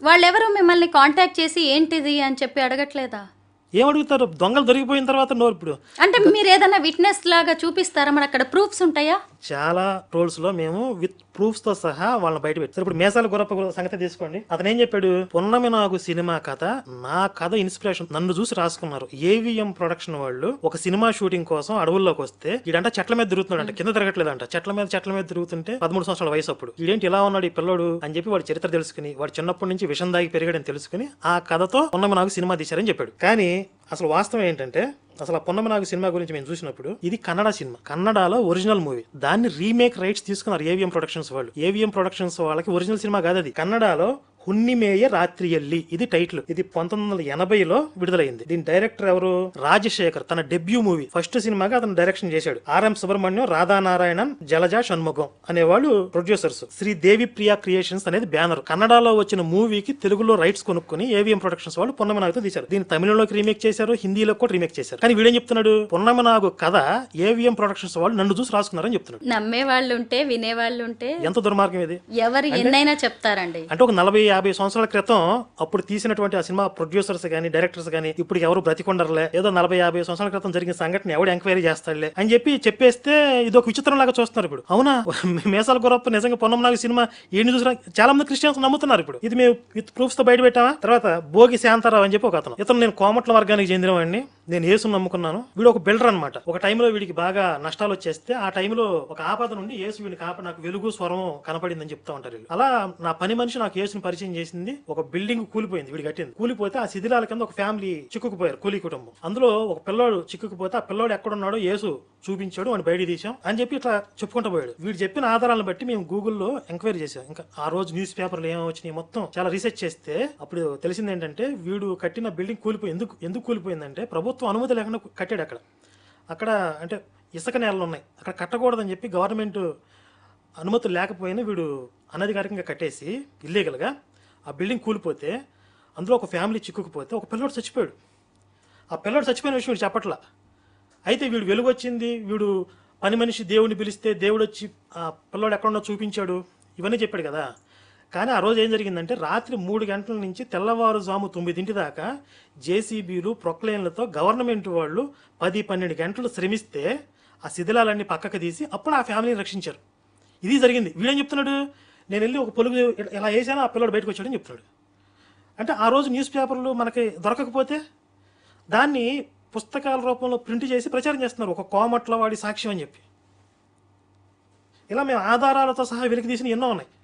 వాళ్ళెవరు మిమ్మల్ని కాంటాక్ట్ చేసి ఏంటిది అని చెప్పి అడగట్లేదా? ఏమడుగుతారు? దొంగలు దొరికిపోయిన తర్వాత నోరు ఇప్పుడు అంటే మీరు ఏదైనా విట్నెస్ లాగా చూపిస్తారా? మరి అక్కడ ప్రూఫ్స్ ఉంటాయా? చాలా ట్రోల్స్ లో మేము విత్ ప్రూఫ్స్ తో సహా వాళ్ళని బయట పెట్టారు. ఇప్పుడు మేసాల గురప్ప సంగతి తీసుకోండి. అతను ఏం చెప్పాడు? పున్నమి నాగు సినిమా కథ, నా కథ ఇన్స్పిరేషన్, నన్ను చూసి రాసుకున్నారు. ఏవిఎం ప్రొడక్షన్ వాళ్ళు ఒక సినిమా షూటింగ్ కోసం అడవుల్లోకి వస్తే ఈడంట చెట్ల మీద తిరుగుతున్నాడంట, కింద తిరగట్లేదంట, చెట్ల మీద తిరుగుతుంటే 13 సంవత్సరాల వయసు అప్పుడు. ఈడేంటి ఇలా ఉన్నాడు ఈ పిల్లోడు అని చెప్పి వాడి చరిత్ర తెలుసుకుని, వాడు చిన్నప్పటి నుంచి విషం దాగి పెరిగాడని తెలుసుకుని ఆ కథతో పున్నమి నాగు సినిమా తీశారని చెప్పాడు. కానీ అసలు వాస్తవం ఏంటంటే, అసలు ఆ పున్నమి నాగు సినిమా గురించి మేము చూసినప్పుడు ఇది కన్నడ సినిమా, కన్నడలో ఒరిజినల్ మూవీ. దాన్ని రీమేక్ రైట్స్ తీసుకున్నారు ఏవిఎం ప్రొడక్షన్స్ వాళ్ళు. ఏవిఎం ప్రొడక్షన్స్ వాళ్ళకి ఒరిజినల్ సినిమా కాదు అది. కన్నడలో ಹುಣ್ಣಿಮೆಯ ರಾತ್ರಿಯಲ್ಲಿ ఇది టైటిల్. ఇది 1980లో విడుదలైంది. దీని డైరెక్టర్ ఎవరు? రాజశేఖర్. తన డెబ్యూ మూవీ, ఫస్ట్ సినిమాగా అతను డైరెక్షన్ చేశాడు. ఆర్ఎం సుబ్రహ్మణ్యం, రాధానారాయణన్, జలజా షణ్ముఖం అనేవాళ్ళు ప్రొడ్యూసర్స్. శ్రీ దేవి ప్రియా క్రియేషన్స్ అనేది బ్యానర్. కన్నడలో వచ్చిన మూవీకి తెలుగులో రైట్స్ కొనుక్కొని ఏవిఎం ప్రొడక్షన్స్ వాళ్ళు పున్నమి నాగుతో తీశారు. దీన్ని తమిళంలోకి రీమేక్ చేశారు, హిందీలో కూడా రీమేక్ చేశారు. కానీ వీడేం చెప్తున్నాడు? పున్నమి నాగు కథ ఏవిఎం ప్రొడక్షన్స్ వాళ్ళు నన్ను చూసి రాసుకున్నారని చెప్తున్నాడు. నమ్మే వాళ్ళు ఉంటే, వినేవాళ్ళు ఉంటే ఎంత దుర్మార్గం ఇది! ఎవరు ఎన్నైనా చెప్తారండి. అంటే ఒక 40-50 సంవత్సరాల క్రితం అప్పుడు తీసినటువంటి ఆ సినిమా ప్రొడ్యూసర్స్ గానీ, డైరెక్టర్స్ గానీ ఇప్పుడు ఎవరు బ్రతికొండర్లే, ఏదో 40-50 సంవత్సరాల క్రితం జరిగిన సంఘటన ఎవడు ఎంక్వైరీ చేస్తాడులే అని చెప్పేస్తే ఇది ఒక విచిత్రం లాగా చూస్తున్నారు ఇప్పుడు. అవునా, మేసాల గురప్ప నిజంగా పున్నమి నాగు సినిమా ఏంటి చూసినా చాలా మంది క్రిస్టియన్స్ నమ్ముతున్నారు ఇప్పుడు. ఇది మేము విత్ ప్రూఫ్స్ తో బయట పెట్టామా? తర్వాత భోగి శాంతారావు అని చెప్పి ఒక అతను, ఇతను నేను కోమట్ల వర్గానికి చెందినవాడిని, నేను యేసుని నమ్ముకున్నాను. వీడు ఒక బిల్డర్ అనమాట. ఒక టైంలో వీడికి బాగా నష్టాలు వచ్చేస్తే ఆ టైంలో ఒక ఆపద నుండి యేసు వీడిని కాపాడి నాకు వెలుగు స్వరం కనపడిందని చెప్తా ఉంటారు వీళ్ళు. అలా నా పని మనిషి నాకు యేసుని పరిచయం చేసింది. ఒక బిల్డింగ్ కూలిపోయింది, వీడు కట్టింది. కూలిపోతే ఆ శిథిలాల కింద ఒక ఫ్యామిలీ చిక్కుకుపోయారు, కూలీ కుటుంబం. అందులో ఒక పిల్లోడు చిక్కుకుపోతే ఆ పిల్లోడు ఎక్కడున్నాడో యేసు చూపించాడు, వాడిని బయట తీసాం అని చెప్పి ఇట్లా చెప్పుకుంటూ పోయాడు. వీడు చెప్పిన ఆధారాలను బట్టి మేము గూగుల్లో ఎంక్వైరీ చేసాం. ఇంకా ఆ రోజు న్యూస్ పేపర్లు ఏమొచ్చినాయి మొత్తం చాలా రీసెర్చ్ చేస్తే అప్పుడు తెలిసింది ఏంటంటే, వీడు కట్టిన బిల్డింగ్ కూలిపోయి ఎందుకు కూలిపోయిందంటే ప్రభుత్వం అనుమతి లేకుండా కట్టాడు. అక్కడ అంటే ఇసుక నేలలు ఉన్నాయి, అక్కడ కట్టకూడదని చెప్పి గవర్నమెంట్ అనుమతులు లేకపోయినా వీడు అనధికారికంగా కట్టేసి ఇల్లీగల్గా ఆ బిల్డింగ్ కూలిపోతే అందులో ఒక ఫ్యామిలీ చిక్కుకుపోతే ఒక పిల్లోడు చచ్చిపోయాడు. ఆ పిల్లోడు చచ్చిపోయిన విషయం వీడు చెప్పట్లా. అయితే వీడు వెలుగు వచ్చింది, వీడు పని మనిషి దేవుడిని పిలిస్తే దేవుడు వచ్చి ఆ పిల్లోడు ఎక్కడున్నా చూపించాడు, ఇవన్నీ చెప్పాడు కదా. కానీ ఆ రోజు ఏం జరిగిందంటే, రాత్రి 3 గంటల నుంచి తెల్లవారుజాము 9 దాకా జేసీబీలు, ప్రొక్లైన్లతో గవర్నమెంట్ వాళ్ళు 10-12 గంటలు శ్రమిస్తే ఆ శిథిలాలన్నీ పక్కకు తీసి అప్పుడు ఆ ఫ్యామిలీని రక్షించారు. ఇది జరిగింది. వీడేం చెప్తున్నాడు? నేను వెళ్ళి ఒక పొలుగు ఇలా వేసాను, ఆ పిల్లడు బయటకు వచ్చాడని చెప్తున్నాడు. అంటే ఆ రోజు న్యూస్ పేపర్లు మనకి దొరకకపోతే దాన్ని పుస్తకాల రూపంలో ప్రింట్ చేసి ప్రచారం చేస్తున్నారు, ఒక కోమట్ల వాడి సాక్ష్యం అని చెప్పి. ఇలా మేము ఆధారాలతో సహా వెలికి తీసిన ఎన్నో ఉన్నాయి.